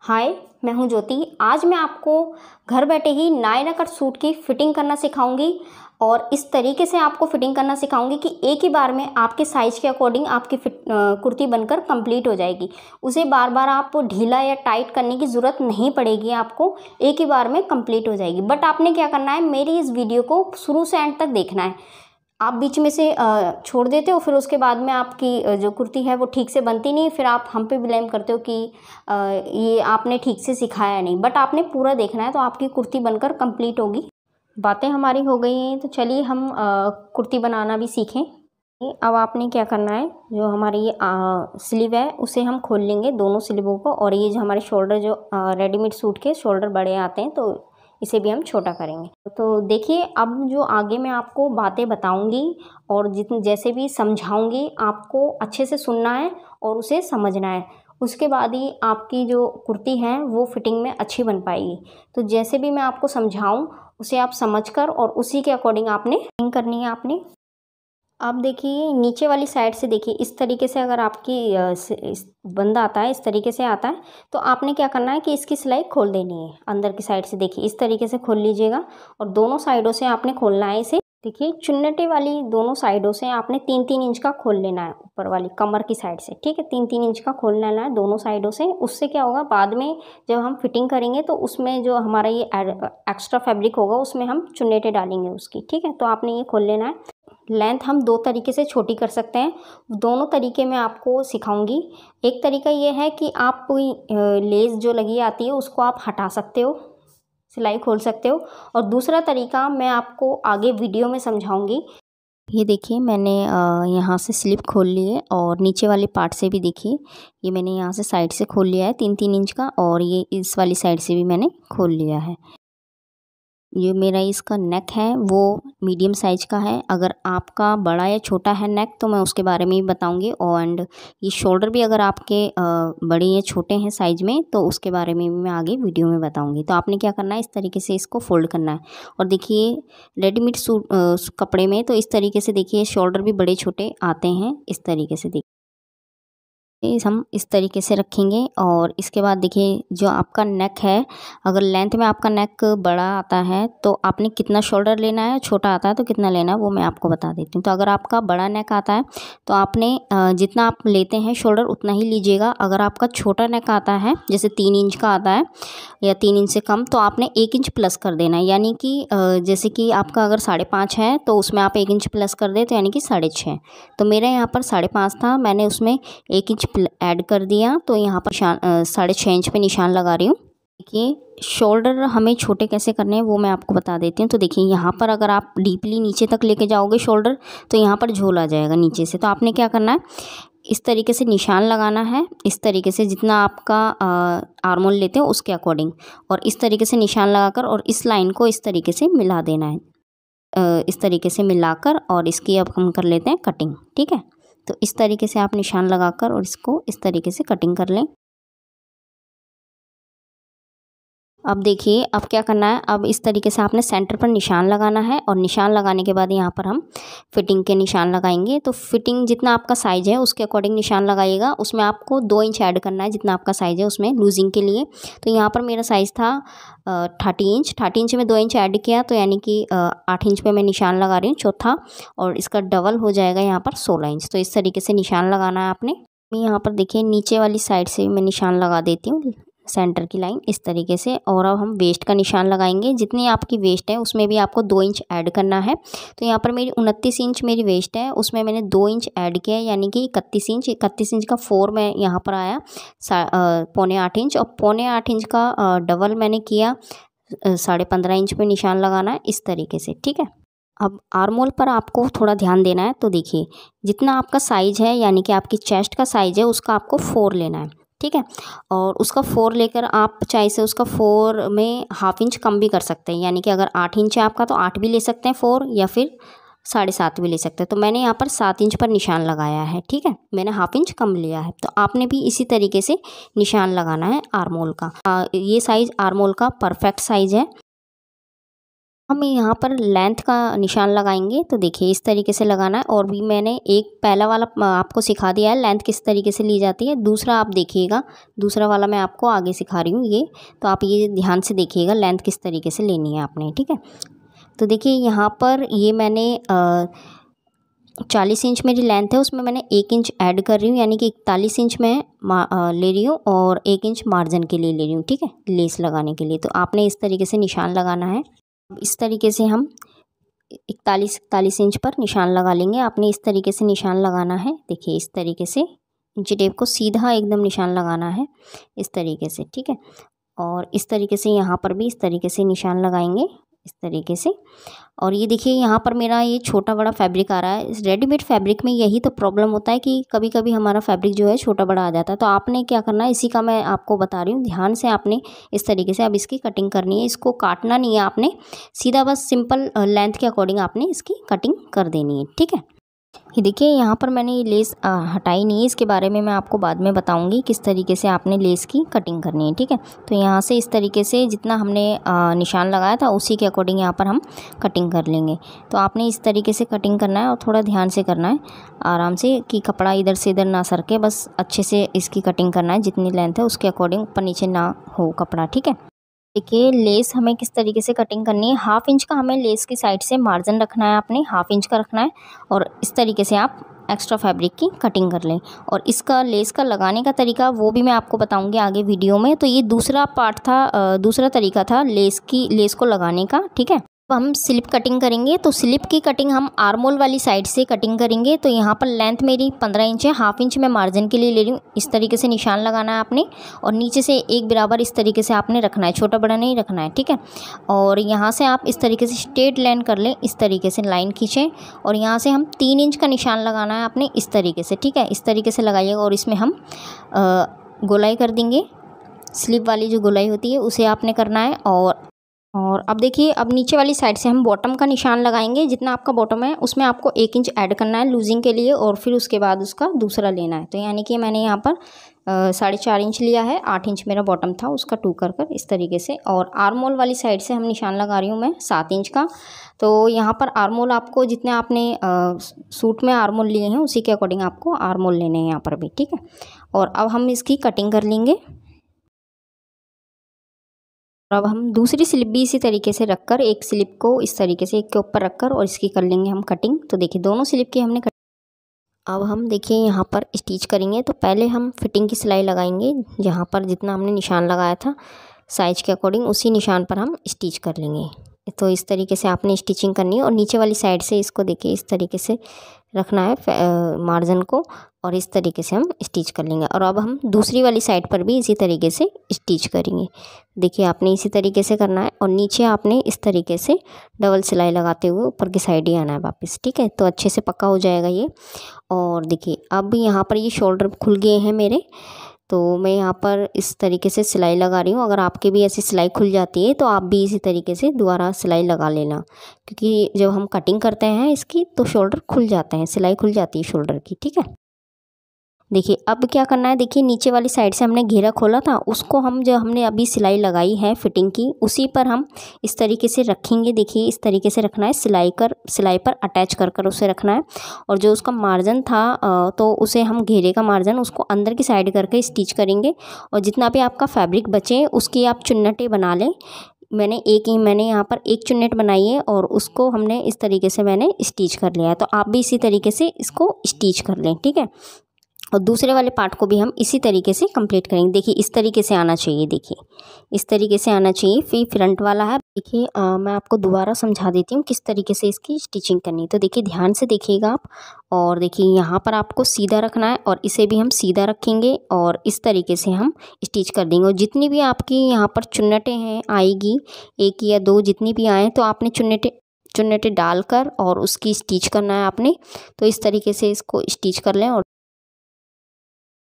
हाय, मैं हूं ज्योति। आज मैं आपको घर बैठे ही नायरा कट सूट की फिटिंग करना सिखाऊंगी और इस तरीके से आपको फिटिंग करना सिखाऊंगी कि एक ही बार में आपके साइज़ के अकॉर्डिंग आपकी कुर्ती बनकर कंप्लीट हो जाएगी। उसे बार बार आप ढीला या टाइट करने की ज़रूरत नहीं पड़ेगी, आपको एक ही बार में कंप्लीट हो जाएगी। बट आपने क्या करना है, मेरी इस वीडियो को शुरू से एंड तक देखना है। आप बीच में से छोड़ देते हो, फिर उसके बाद में आपकी जो कुर्ती है वो ठीक से बनती नहीं, फिर आप हम पे ब्लेम करते हो कि ये आपने ठीक से सिखाया नहीं। बट आपने पूरा देखना है तो आपकी कुर्ती बनकर कंप्लीट होगी। बातें हमारी हो गई हैं तो चलिए हम कुर्ती बनाना भी सीखें। अब आपने क्या करना है, जो हमारी ये स्लीव है उसे हम खोल लेंगे, दोनों स्लीवों को। और ये जो हमारे शोल्डर, जो रेडीमेड सूट के शोल्डर बड़े आते हैं, तो इसे भी हम छोटा करेंगे। तो देखिए, अब जो आगे मैं आपको बातें बताऊंगी और जैसे भी समझाऊंगी, आपको अच्छे से सुनना है और उसे समझना है। उसके बाद ही आपकी जो कुर्ती है वो फिटिंग में अच्छी बन पाएगी। तो जैसे भी मैं आपको समझाऊं उसे आप समझकर और उसी के अकॉर्डिंग आपने फिटिंग करनी है। आपने अब देखिए, नीचे वाली साइड से देखिए, इस तरीके से अगर आपकी बंद आता है, इस तरीके से आता है, तो आपने क्या करना है कि इसकी सिलाई खोल देनी है। अंदर की साइड से देखिए, इस तरीके से खोल लीजिएगा और दोनों साइडों से आपने खोलना है इसे। देखिए, चुन्नटे वाली दोनों साइडों से आपने 3-3 इंच का खोल लेना है, ऊपर वाली कमर की साइड से। ठीक है, 3-3 इंच का खोल लेना है दोनों साइडों से। उससे क्या होगा, बाद में जब हम फिटिंग करेंगे तो उसमें जो हमारा ये एक्स्ट्रा फैब्रिक होगा उसमें हम चुन्नटे डालेंगे उसकी। ठीक है, तो आपने ये खोल लेना है। लेंथ हम दो तरीके से छोटी कर सकते हैं, दोनों तरीके मैं आपको सिखाऊंगी। एक तरीका ये है कि आप कोई लेस जो लगी आती है उसको आप हटा सकते हो, सिलाई खोल सकते हो। और दूसरा तरीका मैं आपको आगे वीडियो में समझाऊंगी। ये देखिए, मैंने यहाँ से स्लिप खोल ली है और नीचे वाले पार्ट से भी देखिए, ये मैंने यहाँ से साइड से खोल लिया है 3-3 इंच का, और ये इस वाली साइड से भी मैंने खोल लिया है। ये मेरा इसका नेक है वो मीडियम साइज का है। अगर आपका बड़ा या छोटा है नेक तो मैं उसके बारे में भी बताऊंगी। और ये शोल्डर भी अगर आपके बड़े या छोटे हैं साइज में तो उसके बारे में भी मैं आगे वीडियो में बताऊंगी। तो आपने क्या करना है, इस तरीके से इसको फोल्ड करना है। और देखिए, रेडीमेड सूट कपड़े में तो इस तरीके से देखिए शोल्डर भी बड़े छोटे आते हैं। इस तरीके से देखिए हम इस तरीके से रखेंगे। और इसके बाद देखिए, जो आपका नेक है, अगर लेंथ में आपका नेक बड़ा आता है तो आपने कितना शोल्डर लेना है, छोटा आता है तो कितना लेना है वो मैं आपको बता देती हूँ। तो अगर आपका बड़ा नेक आता है तो आपने जितना आप लेते हैं शोल्डर उतना ही लीजिएगा। अगर आपका छोटा नेक आता है, जैसे 3 इंच का आता है या 3 इंच से कम, तो आपने 1 इंच प्लस कर देना है। यानी कि जैसे कि आपका अगर 5.5 है तो उसमें आप 1 इंच प्लस कर दे तो यानी कि 6.5। तो मेरे यहाँ पर 5.5 था, मैंने उसमें 1 इंच ऐड कर दिया, तो यहाँ पर 6.5 इंच पे निशान लगा रही हूँ। देखिए, शोल्डर हमें छोटे कैसे करने हैं वो मैं आपको बता देती हूँ। तो देखिए, यहाँ पर अगर आप डीपली नीचे तक लेके जाओगे शोल्डर तो यहाँ पर झोल आ जाएगा नीचे से। तो आपने क्या करना है, इस तरीके से निशान लगाना है, इस तरीके से जितना आपका आर्मोल लेते हो उसके अकॉर्डिंग, और इस तरीके से निशान लगाकर और इस लाइन को इस तरीके से मिला देना है। इस तरीके से मिलाकर और इसकी अब हम कर लेते हैं कटिंग। ठीक है, तो इस तरीके से आप निशान लगाकर और इसको इस तरीके से कटिंग कर लें। अब देखिए, अब क्या करना है, अब इस तरीके से आपने सेंटर पर निशान लगाना है और निशान लगाने के बाद यहाँ पर हम फिटिंग के निशान लगाएंगे। तो फिटिंग जितना आपका साइज़ है उसके अकॉर्डिंग निशान लगाइएगा। उसमें आपको 2 इंच ऐड करना है, जितना आपका साइज़ है उसमें लूजिंग के लिए। तो यहाँ पर मेरा साइज़ था 30 इंच में 2 इंच ऐड किया, तो यानी कि 8 इंच पे मैं निशान लगा रही हूँ चौथा, और इसका डबल हो जाएगा यहाँ पर 16 इंच। तो इस तरीके से निशान लगाना है आपने। यहाँ पर देखिए, नीचे वाली साइड से मैं निशान लगा देती हूँ, सेंटर की लाइन इस तरीके से। और अब हम वेस्ट का निशान लगाएंगे। जितनी आपकी वेस्ट है उसमें भी आपको 2 इंच ऐड करना है। तो यहाँ पर मेरी 29 इंच मेरी वेस्ट है, उसमें मैंने 2 इंच ऐड किया है, यानी कि 31 इंच का 4 में यहाँ पर आया 7.25 इंच, और 7.25 इंच का डबल मैंने किया 15.5 इंच पे निशान लगाना है इस तरीके से। ठीक है, अब आर्मोल पर आपको थोड़ा ध्यान देना है। तो देखिए, जितना आपका साइज़ है, यानी कि आपकी चेस्ट का साइज़ है, उसका आपको 4 लेना है। ठीक है, और उसका 4 लेकर आप चाहे से उसका 4 में ½ इंच कम भी कर सकते हैं। यानी कि अगर 8 इंच है आपका तो 8 भी ले सकते हैं 4, या फिर 7.5 भी ले सकते हैं। तो मैंने यहाँ पर 7 इंच पर निशान लगाया है। ठीक है, मैंने ½ इंच कम लिया है। तो आपने भी इसी तरीके से निशान लगाना है आर्मोल का। ये साइज़ आर्मोल का परफेक्ट साइज़ है। हम यहाँ पर लेंथ का निशान लगाएंगे। तो देखिए इस तरीके से लगाना है। और भी मैंने एक पहला वाला आपको सिखा दिया है लेंथ किस तरीके से ली जाती है। दूसरा आप देखिएगा, दूसरा वाला मैं आपको आगे सिखा रही हूँ ये, तो आप ये ध्यान से देखिएगा लेंथ किस तरीके से लेनी है आपने, ठीक है। तो देखिए यहाँ पर ये मैंने 40 इंच मेरी लेंथ है, उसमें मैंने 1 इंच ऐड कर रही हूँ, यानी कि 41 इंच मैं ले रही हूँ और 1 इंच मार्जिन के लिए ले रही हूँ, ठीक है, लेस लगाने के लिए। तो आपने इस तरीके से निशान लगाना है। इस तरीके से हम 41 इंच पर निशान लगा लेंगे। आपने इस तरीके से निशान लगाना है। देखिए इस तरीके से इंची टेप को सीधा एकदम निशान लगाना है इस तरीके से, ठीक है। और इस तरीके से यहाँ पर भी इस तरीके से निशान लगाएंगे इस तरीके से। और ये देखिए यहाँ पर मेरा ये छोटा बड़ा फैब्रिक आ रहा है। इस रेडीमेड फैब्रिक में यही तो प्रॉब्लम होता है कि कभी कभी हमारा फैब्रिक जो है छोटा बड़ा आ जाता है। तो आपने क्या करना है, इसी का मैं आपको बता रही हूँ, ध्यान से आपने इस तरीके से अब इसकी कटिंग करनी है। इसको काटना नहीं है आपने, सीधा बस सिंपल लेंथ के अकॉर्डिंग आपने इसकी कटिंग कर देनी है, ठीक है। ये देखिए यहाँ पर मैंने ये लेस हटाई नहीं है, इसके बारे में मैं आपको बाद में बताऊंगी किस तरीके से आपने लेस की कटिंग करनी है, ठीक है। तो यहाँ से इस तरीके से जितना हमने निशान लगाया था उसी के अकॉर्डिंग यहाँ पर हम कटिंग कर लेंगे। तो आपने इस तरीके से कटिंग करना है और थोड़ा ध्यान से करना है, आराम से, कि कपड़ा इधर से इधर ना सरके, बस अच्छे से इसकी कटिंग करना है। जितनी लेंथ है उसके अकॉर्डिंग ऊपर नीचे ना हो कपड़ा, ठीक है। देखिए लेस हमें किस तरीके से कटिंग करनी है। 1/2 इंच का हमें लेस की साइड से मार्जिन रखना है, आपने 1/2 इंच का रखना है। और इस तरीके से आप एक्स्ट्रा फैब्रिक की कटिंग कर लें। और इसका लेस का लगाने का तरीका वो भी मैं आपको बताऊंगी आगे वीडियो में। तो ये दूसरा पार्ट था, दूसरा तरीका था लेस को लगाने का, ठीक है। अब हम स्लिप कटिंग करेंगे। तो स्लिप की कटिंग हम आर्मोल वाली साइड से कटिंग करेंगे। तो यहाँ पर लेंथ मेरी 15 इंच है, 1/2 इंच मैं मार्जिन के लिए ले रही हूँ। इस तरीके से निशान लगाना है आपने और नीचे से एक बराबर इस तरीके से आपने रखना है, छोटा बड़ा नहीं रखना है, ठीक है। और यहाँ से आप इस तरीके से स्ट्रेट लाइन कर लें, इस तरीके से लाइन खींचें। और यहाँ से हम 3 इंच का निशान लगाना है आपने इस तरीके से, ठीक है। इस तरीके से लगाइएगा और इसमें हम गोलाई कर देंगे। स्लिप वाली जो गोलाई होती है उसे आपने करना है। और अब देखिए, अब नीचे वाली साइड से हम बॉटम का निशान लगाएंगे। जितना आपका बॉटम है उसमें आपको 1 इंच ऐड करना है लूजिंग के लिए, और फिर उसके बाद उसका दूसरा लेना है। तो यानी कि मैंने यहाँ पर 4.5 इंच लिया है, 8 इंच मेरा बॉटम था, उसका 2 कर इस तरीके से। और आर्मोल वाली साइड से हम निशान लगा रही हूँ मैं 7 इंच का। तो यहाँ पर आर्मोल आपको जितने आपने सूट में आर्मोल लिए हैं उसी के अकॉर्डिंग आपको आर्मोल लेने हैं यहाँ पर भी, ठीक है। और अब हम इसकी कटिंग कर लेंगे। अब हम दूसरी स्लिप भी इसी तरीके से रखकर, एक स्लिप को इस तरीके से एक के ऊपर रखकर और इसकी कर लेंगे हम कटिंग। तो देखिए दोनों स्लिप की हमने अब हम देखिए यहाँ पर स्टिच करेंगे। तो पहले हम फिटिंग की सिलाई लगाएंगे, जहाँ पर जितना हमने निशान लगाया था साइज के अकॉर्डिंग उसी निशान पर हम स्टिच कर लेंगे। तो इस तरीके से आपने स्टिचिंग करनी है और नीचे वाली साइड से इसको देखिए इस तरीके से रखना है मार्जिन को, और इस तरीके से हम स्टिच कर लेंगे। और अब हम दूसरी वाली साइड पर भी इसी तरीके से स्टिच करेंगे। देखिए आपने इसी तरीके से करना है और नीचे आपने इस तरीके से डबल सिलाई लगाते हुए ऊपर की साइड ही आना है वापस, ठीक है। तो अच्छे से पक्का हो जाएगा ये। और देखिए अब यहाँ पर ये शोल्डर खुल गए हैं मेरे, तो मैं यहाँ पर इस तरीके से सिलाई लगा रही हूँ। अगर आपके भी ऐसी सिलाई खुल जाती है तो आप भी इसी तरीके से दोबारा सिलाई लगा लेना, क्योंकि जब हम कटिंग करते हैं इसकी तो शोल्डर खुल जाते हैं, सिलाई खुल जाती है शोल्डर की, ठीक है। देखिए अब क्या करना है, देखिए नीचे वाली साइड से हमने घेरा खोला था, उसको हम जो हमने अभी सिलाई लगाई है फिटिंग की उसी पर हम इस तरीके से रखेंगे। देखिए इस तरीके से रखना है, सिलाई पर अटैच कर कर उसे रखना है। और जो उसका मार्जिन था तो उसे हम घेरे का मार्जिन उसको अंदर की साइड करके स्टिच करेंगे। और जितना भी आपका फैब्रिक बचे उसकी आप चुन्नटें बना लें। मैंने यहाँ पर एक चुन्नट बनाई है और उसको हमने इस तरीके से मैंने स्टिच कर लिया है। तो आप भी इसी तरीके से इसको स्टिच कर लें, ठीक है। और दूसरे वाले पार्ट को भी हम इसी तरीके से कंप्लीट करेंगे। देखिए इस तरीके से आना चाहिए, देखिए इस तरीके से आना चाहिए। फिर फ्रंट वाला है, देखिए मैं आपको दोबारा समझा देती हूँ किस तरीके से इसकी स्टिचिंग करनी है। तो देखिए ध्यान से देखिएगा आप, और देखिए यहाँ पर आपको सीधा रखना है और इसे भी हम सीधा रखेंगे और इस तरीके से हम स्टिच कर देंगे। और जितनी भी आपकी यहाँ पर चुन्नटें हैं आएगी, 1 या 2 जितनी भी आए, तो आपने चुन्नटें डालकर और उसकी स्टिच करना है आपने। तो इस तरीके से इसको स्टिच कर लें। और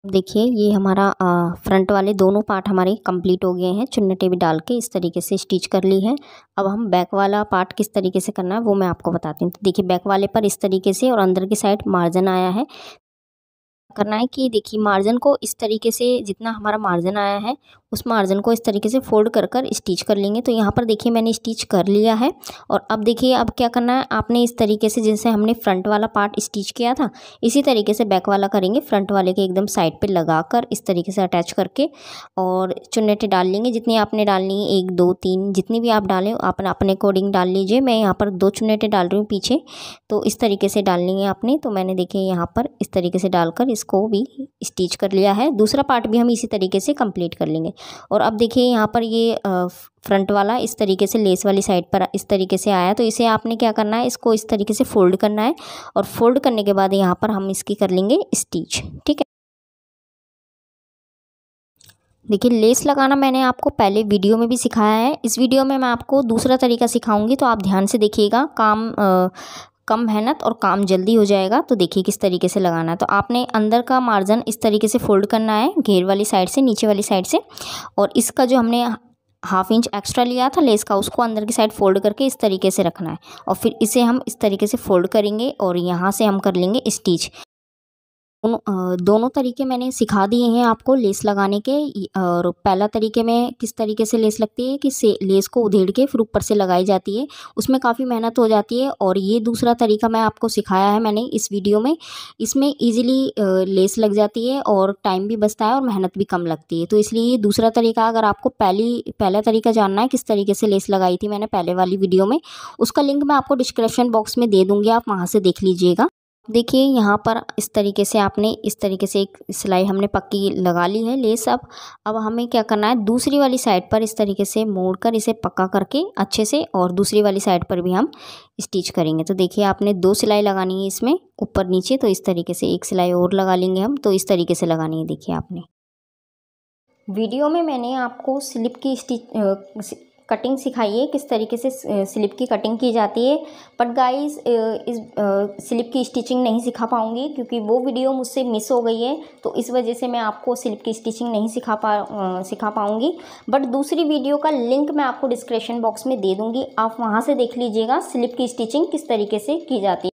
देखिए ये हमारा फ्रंट वाले दोनों पार्ट हमारे कंप्लीट हो गए हैं, चुन्नटें भी डाल के इस तरीके से स्टिच कर ली है। अब हम बैक वाला पार्ट किस तरीके से करना है वो मैं आपको बताती हूँ। तो देखिए बैक वाले पर इस तरीके से और अंदर की साइड मार्जिन आया है, करना है कि देखिए मार्जिन को इस तरीके से, जितना हमारा मार्जिन आया है उस मार्जिन को इस तरीके से फोल्ड कर कर स्टिच कर लेंगे। तो यहाँ पर देखिए मैंने स्टिच कर लिया है। और अब देखिए अब क्या करना है, आपने इस तरीके से जैसे हमने फ्रंट वाला पार्ट स्टिच किया था इसी तरीके से बैक वाला करेंगे। फ्रंट वाले के एकदम साइड पे लगा कर इस तरीके से अटैच करके और चुन्नेटें डाल लेंगे। जितनी आपने डालनी है, 1 2 3 जितनी भी आप डालें आप अपने अकॉर्डिंग डाल लीजिए। मैं यहाँ पर 2 चुन्नेटें डाल रही हूँ पीछे, तो इस तरीके से डाल लेंगे आपने। तो मैंने देखिए यहाँ पर इस तरीके से डालकर इसको भी स्टिच कर लिया है। दूसरा पार्ट भी हम इसी तरीके से कंप्लीट कर लेंगे। और अब देखिए यहाँ पर ये फ्रंट वाला इस तरीके से लेस वाली साइड पर इस तरीके से आया, तो इसे आपने क्या करना है, इसको इस तरीके से फोल्ड करना है। और फोल्ड करने के बाद यहाँ पर हम इसकी कर लेंगे स्टिच। ठीक है, देखिए लेस लगाना मैंने आपको पहले वीडियो में भी सिखाया है। इस वीडियो में मैं आपको दूसरा तरीका सिखाऊंगी, तो आप ध्यान से देखिएगा। कम मेहनत और काम जल्दी हो जाएगा। तो देखिए किस तरीके से लगाना है। तो आपने अंदर का मार्जिन इस तरीके से फोल्ड करना है, घेर वाली साइड से, नीचे वाली साइड से। और इसका जो हमने 1/2 इंच एक्स्ट्रा लिया था लेस का, उसको अंदर की साइड फोल्ड करके इस तरीके से रखना है। और फिर इसे हम इस तरीके से फोल्ड करेंगे और यहाँ से हम कर लेंगे स्टिच। दोनों तरीके मैंने सिखा दिए हैं आपको लेस लगाने के। और पहला तरीके में किस तरीके से लेस लगती है कि लेस को उधेड़ के फिर ऊपर से लगाई जाती है, उसमें काफ़ी मेहनत हो जाती है। और ये दूसरा तरीका मैं आपको सिखाया है मैंने इस वीडियो में, इसमें इजीली लेस लग जाती है और टाइम भी बचता है और मेहनत भी कम लगती है। तो इसलिए ये दूसरा तरीका, अगर आपको पहला तरीका जानना है किस तरीके से लेस लगाई थी मैंने पहले वाली वीडियो में, उसका लिंक मैं आपको डिस्क्रिप्शन बॉक्स में दे दूँगी, आप वहाँ से देख लीजिएगा। देखिए यहाँ पर इस तरीके से आपने इस तरीके से एक सिलाई हमने पक्की लगा ली है लेस। अब हमें क्या करना है, दूसरी वाली साइड पर इस तरीके से मोड़कर इसे पक्का करके अच्छे से, और दूसरी वाली साइड पर भी हम स्टिच करेंगे। तो देखिए आपने 2 सिलाई लगानी है इसमें ऊपर नीचे, तो इस तरीके से एक सिलाई और लगा लेंगे हम। तो इस तरीके से लगानी है। देखिए आपने वीडियो में मैंने आपको स्लिप की कटिंग सिखाई है, किस तरीके से स्लिप की कटिंग की जाती है। बट गाइस इस स्लिप की स्टिचिंग नहीं सिखा पाऊँगी क्योंकि वो वीडियो मुझसे मिस हो गई है, तो इस वजह से मैं आपको स्लिप की स्टिचिंग नहीं सिखा पाऊँगी। बट दूसरी वीडियो का लिंक मैं आपको डिस्क्रिप्शन बॉक्स में दे दूँगी, आप वहाँ से देख लीजिएगा स्लिप की स्टिचिंग किस तरीके से की जाती है।